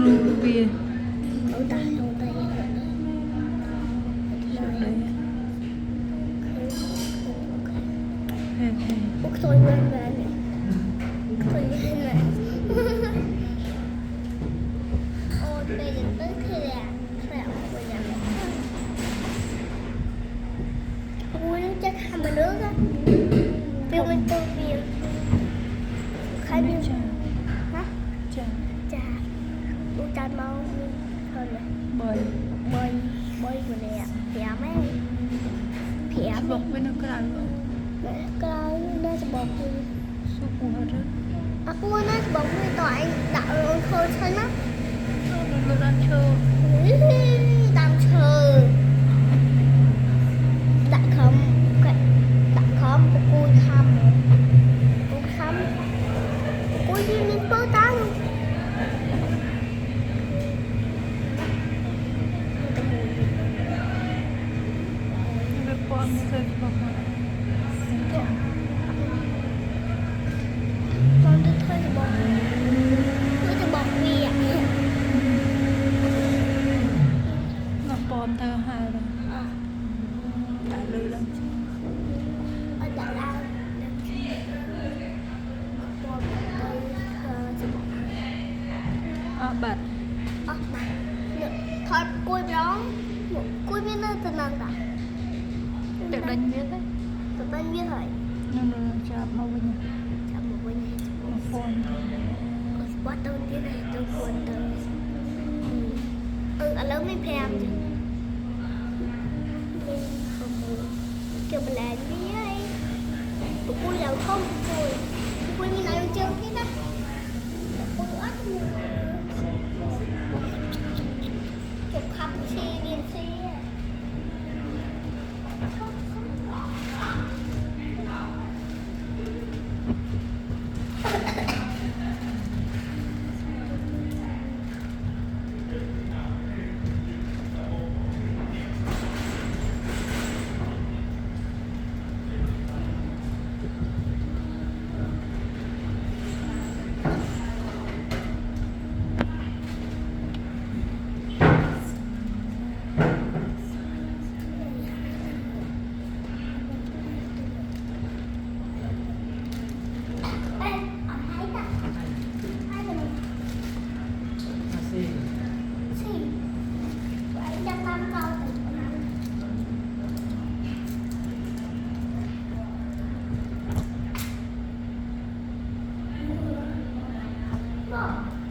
lưu bia đâu đây Ủa tôi quên về nè. Tôi quên về. Ôi bây giờ tới khi là bây giờ ui nó chắc 20 nước á. Phiêu bên tôi phiêu khai phiêu hả? Chà tôi chà mau thôi nè bơi rồi nè phèo mấy phèo bọc bên nó cái nào kalau dah sebab suku ada aku nak sebab ni tak tak orang kau sana dulu dan chơi đang chờ đã không cô khăm cô đi lên phố tá luôn con chơi bọc con đi thuê bọc tôiจะบอกวีอ่ะ ngọc bom thơ hai rồi đã lư lắm ở Đà Lạt bật mà thôi cô đó cô biết nó từ nào cả được đánh biết đấy từ bên biết rồi nên là chạm mau bên nhà chạm một bên này ngọc bom quá đầu tiên này tôiควรtới anh lớn mấy phèm chứ kêu mình làm gì ấy cô giàu không cô như này chưa cái đó cô ớt chụp khắp xe điện xe Wow.